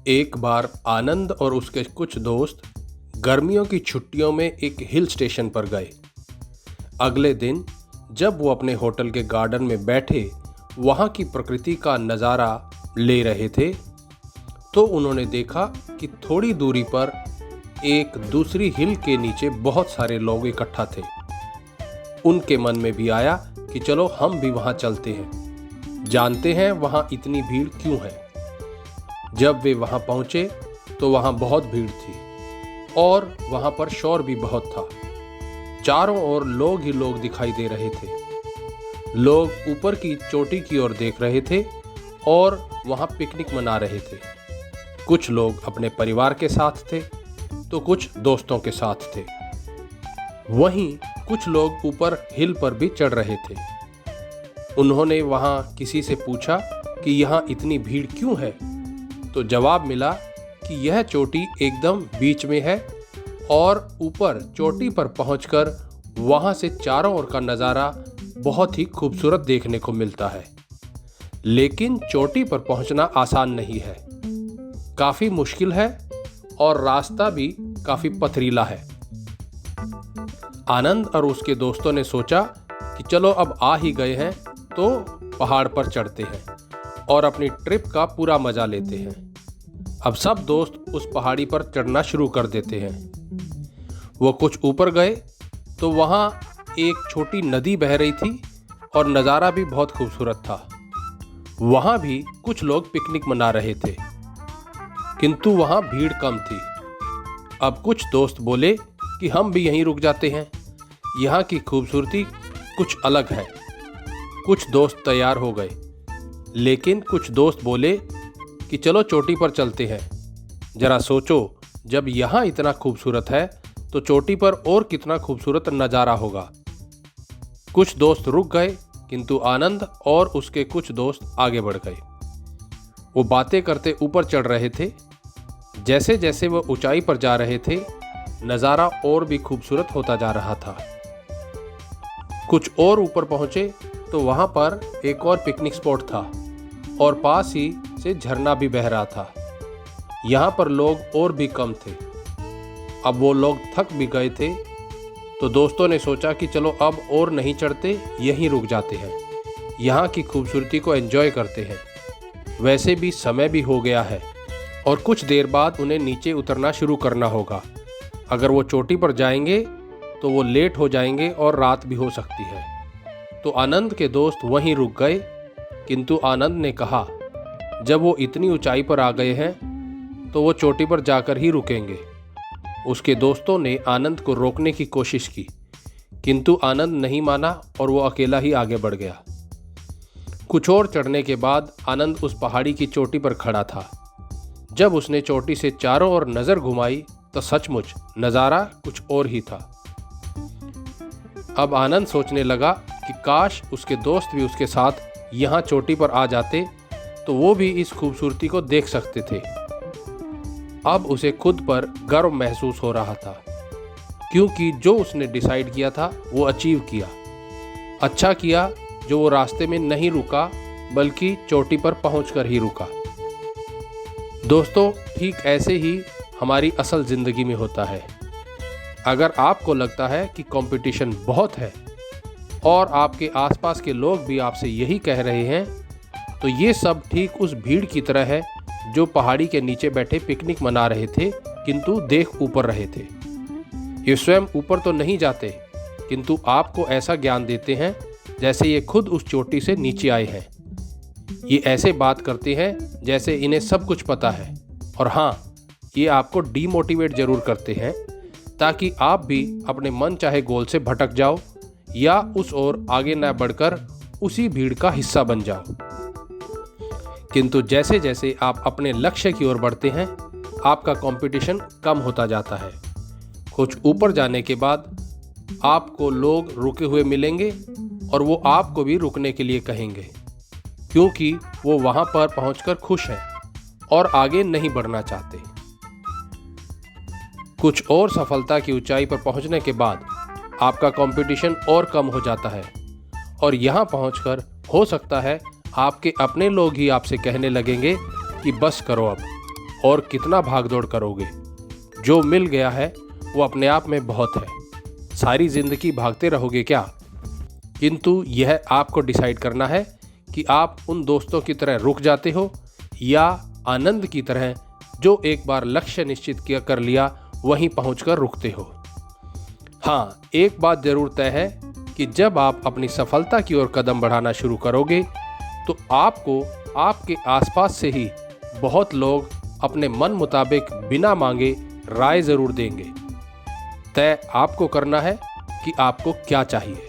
एक बार आनंद और उसके कुछ दोस्त गर्मियों की छुट्टियों में एक हिल स्टेशन पर गए। अगले दिन जब वो अपने होटल के गार्डन में बैठे वहाँ की प्रकृति का नज़ारा ले रहे थे तो उन्होंने देखा कि थोड़ी दूरी पर एक दूसरी हिल के नीचे बहुत सारे लोग इकट्ठा थे। उनके मन में भी आया कि चलो हम भी वहाँ चलते हैं, जानते हैं वहाँ इतनी भीड़ क्यों है। जब वे वहाँ पहुँचे तो वहाँ बहुत भीड़ थी और वहाँ पर शोर भी बहुत था। चारों ओर लोग ही लोग दिखाई दे रहे थे। लोग ऊपर की चोटी की ओर देख रहे थे और वहाँ पिकनिक मना रहे थे। कुछ लोग अपने परिवार के साथ थे तो कुछ दोस्तों के साथ थे। वहीं कुछ लोग ऊपर हिल पर भी चढ़ रहे थे। उन्होंने वहाँ किसी से पूछा कि यहाँ इतनी भीड़ क्यों है, तो जवाब मिला कि यह चोटी एकदम बीच में है और ऊपर चोटी पर पहुंचकर वहां से चारों ओर का नज़ारा बहुत ही खूबसूरत देखने को मिलता है। लेकिन चोटी पर पहुंचना आसान नहीं है, काफ़ी मुश्किल है और रास्ता भी काफ़ी पथरीला है। आनंद और उसके दोस्तों ने सोचा कि चलो अब आ ही गए हैं तो पहाड़ पर चढ़ते हैं और अपनी ट्रिप का पूरा मज़ा लेते हैं। अब सब दोस्त उस पहाड़ी पर चढ़ना शुरू कर देते हैं। वो कुछ ऊपर गए तो वहाँ एक छोटी नदी बह रही थी और नज़ारा भी बहुत खूबसूरत था। वहाँ भी कुछ लोग पिकनिक मना रहे थे, किंतु वहाँ भीड़ कम थी। अब कुछ दोस्त बोले कि हम भी यहीं रुक जाते हैं, यहाँ की खूबसूरती कुछ अलग है। कुछ दोस्त तैयार हो गए, लेकिन कुछ दोस्त बोले कि चलो चोटी पर चलते हैं। जरा सोचो, जब यहाँ इतना खूबसूरत है तो चोटी पर और कितना खूबसूरत नज़ारा होगा। कुछ दोस्त रुक गए, किंतु आनंद और उसके कुछ दोस्त आगे बढ़ गए। वो बातें करते ऊपर चढ़ रहे थे। जैसे जैसे वो ऊंचाई पर जा रहे थे, नज़ारा और भी खूबसूरत होता जा रहा था। कुछ और ऊपर पहुँचे तो वहाँ पर एक और पिकनिक स्पॉट था और पास ही से झरना भी बह रहा था। यहाँ पर लोग और भी कम थे। अब वो लोग थक भी गए थे तो दोस्तों ने सोचा कि चलो अब और नहीं चढ़ते, यहीं रुक जाते हैं, यहाँ की खूबसूरती को एंजॉय करते हैं। वैसे भी समय भी हो गया है और कुछ देर बाद उन्हें नीचे उतरना शुरू करना होगा। अगर वो चोटी पर जाएंगे तो वो लेट हो जाएंगे और रात भी हो सकती है। तो आनंद के दोस्त वहीं रुक गए, किंतु आनंद ने कहा जब वो इतनी ऊंचाई पर आ गए हैं तो वो चोटी पर जाकर ही रुकेंगे। उसके दोस्तों ने आनंद को रोकने की कोशिश की, किंतु आनंद नहीं माना और वो अकेला ही आगे बढ़ गया। कुछ और चढ़ने के बाद आनंद उस पहाड़ी की चोटी पर खड़ा था। जब उसने चोटी से चारों ओर नज़र घुमाई तो सचमुच नज़ारा कुछ और ही था। अब आनंद सोचने लगा कि काश उसके दोस्त भी उसके साथ यहाँ चोटी पर आ जाते तो वो भी इस खूबसूरती को देख सकते थे। अब उसे खुद पर गर्व महसूस हो रहा था, क्योंकि जो उसने डिसाइड किया था वो अचीव किया। अच्छा किया जो वो रास्ते में नहीं रुका, बल्कि चोटी पर पहुंचकर ही रुका। दोस्तों, ठीक ऐसे ही हमारी असल ज़िंदगी में होता है। अगर आपको लगता है कि कंपटीशन बहुत है और आपके आसपास के लोग भी आपसे यही कह रहे हैं, तो ये सब ठीक उस भीड़ की तरह है जो पहाड़ी के नीचे बैठे पिकनिक मना रहे थे, किंतु देख ऊपर रहे थे। ये स्वयं ऊपर तो नहीं जाते, किंतु आपको ऐसा ज्ञान देते हैं जैसे ये खुद उस चोटी से नीचे आए हैं। ये ऐसे बात करते हैं जैसे इन्हें सब कुछ पता है। और हाँ, ये आपको डीमोटिवेट जरूर करते हैं ताकि आप भी अपने मन चाहे गोल से भटक जाओ या उस ओर आगे न बढ़कर उसी भीड़ का हिस्सा बन जाओ। किंतु जैसे जैसे आप अपने लक्ष्य की ओर बढ़ते हैं, आपका कंपटीशन कम होता जाता है। कुछ ऊपर जाने के बाद आपको लोग रुके हुए मिलेंगे और वो आपको भी रुकने के लिए कहेंगे, क्योंकि वो वहाँ पर पहुँचकर खुश हैं और आगे नहीं बढ़ना चाहते। कुछ और सफलता की ऊंचाई पर पहुँचने के बाद आपका कंपटीशन और कम हो जाता है और यहाँ पहुँचकर हो सकता है आपके अपने लोग ही आपसे कहने लगेंगे कि बस करो अब, और कितना भागदौड़ करोगे। जो मिल गया है वो अपने आप में बहुत है। सारी जिंदगी भागते रहोगे क्या? किंतु यह आपको डिसाइड करना है कि आप उन दोस्तों की तरह रुक जाते हो या आनंद की तरह जो एक बार लक्ष्य निश्चित किया कर लिया वहीं पहुंचकर रुकते हो। हाँ, एक बात जरूर तय है कि जब आप अपनी सफलता की ओर कदम बढ़ाना शुरू करोगे तो आपको आपके आसपास से ही बहुत लोग अपने मन मुताबिक बिना मांगे राय जरूर देंगे। तय आपको करना है कि आपको क्या चाहिए।